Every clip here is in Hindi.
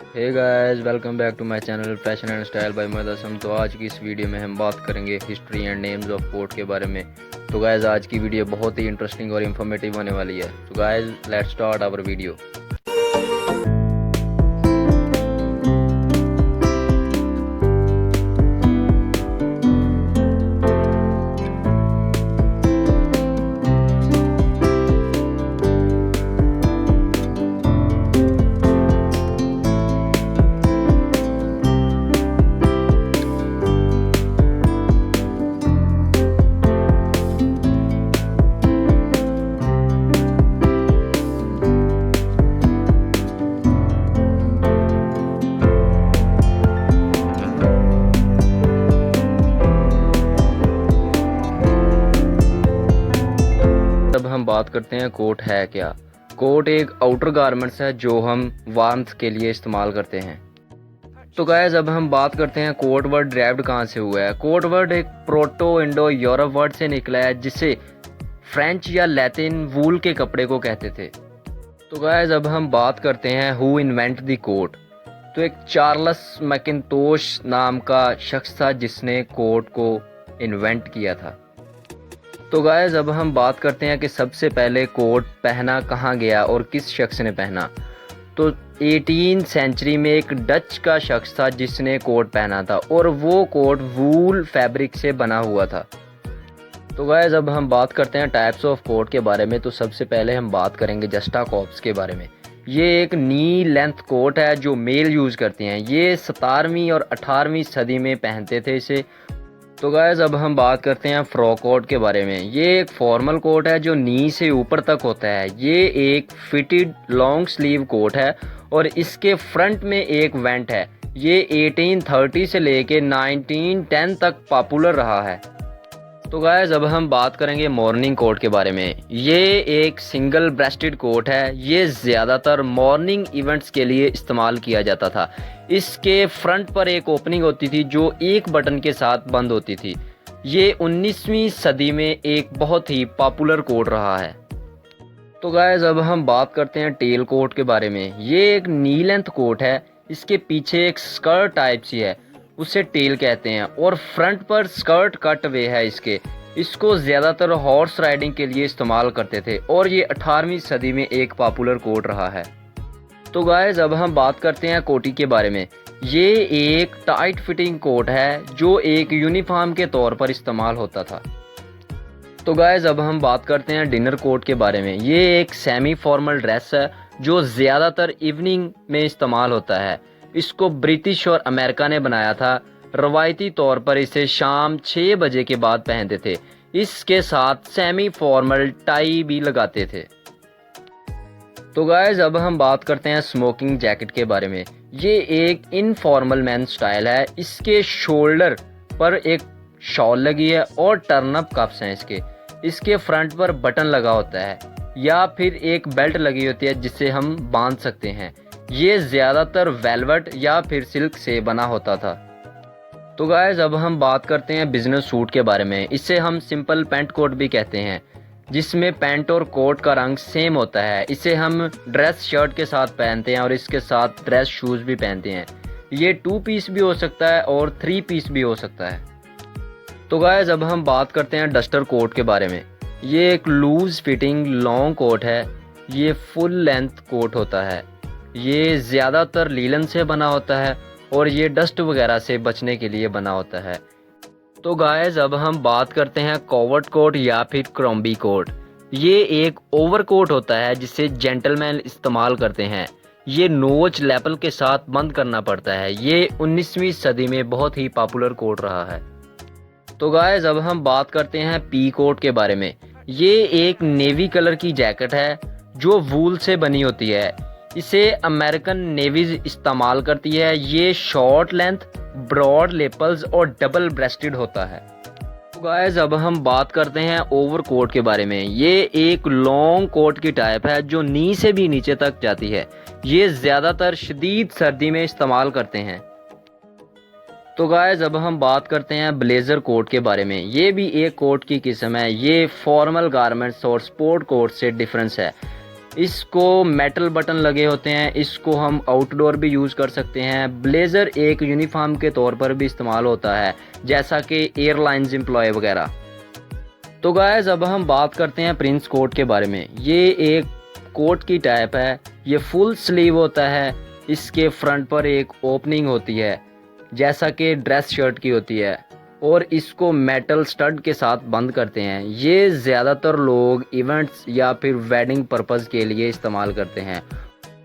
Hey guys, welcome back to my channel fashion and style by Mohammad Asam. तो आज की इस वीडियो में हम बात करेंगे history and names of coat के बारे में। तो गाइस, आज की वीडियो बहुत ही इंटरेस्टिंग और इन्फॉर्मेटिव होने वाली है। तो guys, let's start our video. अब हम बात करते हैं कोट है क्या। कोट एक आउटर गारमेंट्स है जो हम वार्मथ के लिए इस्तेमाल करते हैं। तो गाइस, अब हम बात करते हैं कोट वर्ड ड्राइव्ड कहाँ से हुआ है। कोट वर्ड एक प्रोटो इंडो यूरोप वर्ड से निकला है जिसे फ्रेंच या लैटिन वूल के कपड़े को कहते थे। तो गाइस, अब हम बात करते हैं हु इन्वेंट द कोट। तो एक चार्ल्स मैकिन्टोश नाम का शख्स था जिसने कोट को इन्वेंट किया था। तो गाइस, अब हम बात करते हैं कि सबसे पहले कोट पहना कहाँ गया और किस शख्स ने पहना। तो 18 सेंचुरी में एक डच का शख्स था जिसने कोट पहना था और वो कोट वूल फैब्रिक से बना हुआ था। तो गाइस, अब हम बात करते हैं टाइप्स ऑफ कोट के बारे में। तो सबसे पहले हम बात करेंगे जस्टा कॉप्स के बारे में। ये एक नी लेंथ कोट है जो मेल यूज़ करते हैं। ये 17वीं और 18वीं सदी में पहनते थे इसे। तो गाइस, अब हम बात करते हैं फ्रॉक कोट के बारे में। ये एक फॉर्मल कोट है जो नी से ऊपर तक होता है। ये एक फिटेड लॉन्ग स्लीव कोट है और इसके फ्रंट में एक वेंट है। ये 1830 से लेके 1910 तक पॉपुलर रहा है। तो गाइस, अब हम बात करेंगे मॉर्निंग कोट के बारे में। ये एक सिंगल ब्रेस्टेड कोट है। ये ज़्यादातर मॉर्निंग इवेंट्स के लिए इस्तेमाल किया जाता था। इसके फ्रंट पर एक ओपनिंग होती थी जो एक बटन के साथ बंद होती थी। ये 19वीं सदी में एक बहुत ही पॉपुलर कोट रहा है। तो गाइस, अब हम बात करते हैं टेल कोट के बारे में। ये एक नी लेंथ कोट है। इसके पीछे एक स्कर्ट टाइप सी है, उसे टेल कहते हैं, और फ्रंट पर स्कर्ट कट वे है इसके। इसको ज़्यादातर हॉर्स राइडिंग के लिए इस्तेमाल करते थे और ये 18वीं सदी में एक पॉपुलर कोट रहा है। तो गाइस, अब हम बात करते हैं कोटी के बारे में। ये एक टाइट फिटिंग कोट है जो एक यूनिफॉर्म के तौर पर इस्तेमाल होता था। तो गाइस, अब हम बात करते हैं डिनर कोट के बारे में। ये एक सेमी फॉर्मल ड्रेस है जो ज़्यादातर इवनिंग में इस्तेमाल होता है। इसको ब्रिटिश और अमेरिका ने बनाया था। रवायती तौर पर इसे शाम 6 बजे के बाद पहनते थे। इसके साथ सेमी फॉर्मल टाई भी लगाते थे। तो गाइस, अब हम बात करते हैं स्मोकिंग जैकेट के बारे में। ये एक इनफॉर्मल मैन स्टाइल है। इसके शोल्डर पर एक शॉल लगी है और टर्न अप कप्स हैं इसके फ्रंट पर बटन लगा होता है या फिर एक बेल्ट लगी होती है जिसे हम बांध सकते हैं। ये ज़्यादातर वेलवेट या फिर सिल्क से बना होता था। तो गाइस, अब हम बात करते हैं बिजनेस सूट के बारे में। इसे हम सिंपल पैंट कोट भी कहते हैं जिसमें पैंट और कोट का रंग सेम होता है। इसे हम ड्रेस शर्ट के साथ पहनते हैं और इसके साथ ड्रेस शूज़ भी पहनते हैं। ये 2 पीस भी हो सकता है और 3 पीस भी हो सकता है। तो गाइस, अब हम बात करते हैं डस्टर कोट के बारे में। ये एक लूज फिटिंग लॉन्ग कोट है। ये फुल लेंथ कोट होता है। ये ज़्यादातर लीलन से बना होता है और ये डस्ट वगैरह से बचने के लिए बना होता है। तो गाइस, अब हम बात करते हैं कॉवर्ट कोट या फिर क्रॉम्बी कोट। ये एक ओवर कोट होता है जिसे जेंटलमैन इस्तेमाल करते हैं। ये नोच लेपल के साथ बंद करना पड़ता है। ये 19वीं सदी में बहुत ही पॉपुलर कोट रहा है। तो गाइस, अब हम बात करते हैं पी कोट के बारे में। ये एक नेवी कलर की जैकेट है जो वूल से बनी होती है। इसे अमेरिकन नेवीज इस्तेमाल करती है। ये शॉर्ट लेंथ, ब्रॉड लेपल्स और डबल ब्रेस्टेड होता है। तो गाइस, अब हम बात करते हैं ओवर कोट के बारे में। ये एक लॉन्ग कोट की टाइप है जो नी से भी नीचे तक जाती है। ये ज़्यादातर शदीद सर्दी में इस्तेमाल करते हैं। तो गाइस, अब हम बात करते हैं ब्लेज़र कोट के बारे में। ये भी एक कोट की किस्म है। ये फॉर्मल गारमेंट्स और स्पोर्ट कोट से डिफरेंस है। इसको मेटल बटन लगे होते हैं, इसको हम आउटडोर भी यूज़ कर सकते हैं। ब्लेज़र एक यूनिफॉर्म के तौर पर भी इस्तेमाल होता है, जैसा कि एयरलाइंस एम्प्लॉय वगैरह। तो गाइस अब हम बात करते हैं प्रिंस कोट के बारे में। ये एक कोट की टाइप है, ये फुल स्लीव होता है, इसके फ्रंट पर एक ओपनिंग होती है जैसा कि ड्रेस शर्ट की होती है, और इसको मेटल स्टड के साथ बंद करते हैं। ये ज़्यादातर लोग इवेंट्स या फिर वेडिंग पर्पज़ के लिए इस्तेमाल करते हैं।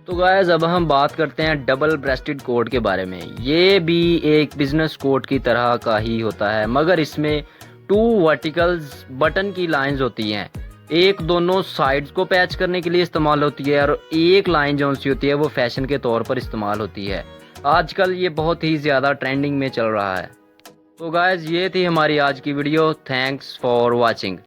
तो गाइस अब हम बात करते हैं डबल ब्रेस्टेड कोट के बारे में। ये भी एक बिजनेस कोट की तरह का ही होता है, मगर इसमें 2 वर्टिकल्स बटन की लाइंस होती हैं। एक दोनों साइड्स को पैच करने के लिए इस्तेमाल होती है, और एक लाइन जो सी होती है वो फैशन के तौर पर इस्तेमाल होती है। आजकल ये बहुत ही ज़्यादा ट्रेंडिंग में चल रहा है। तो गाइस ये थी हमारी आज की वीडियो। Thanks for watching.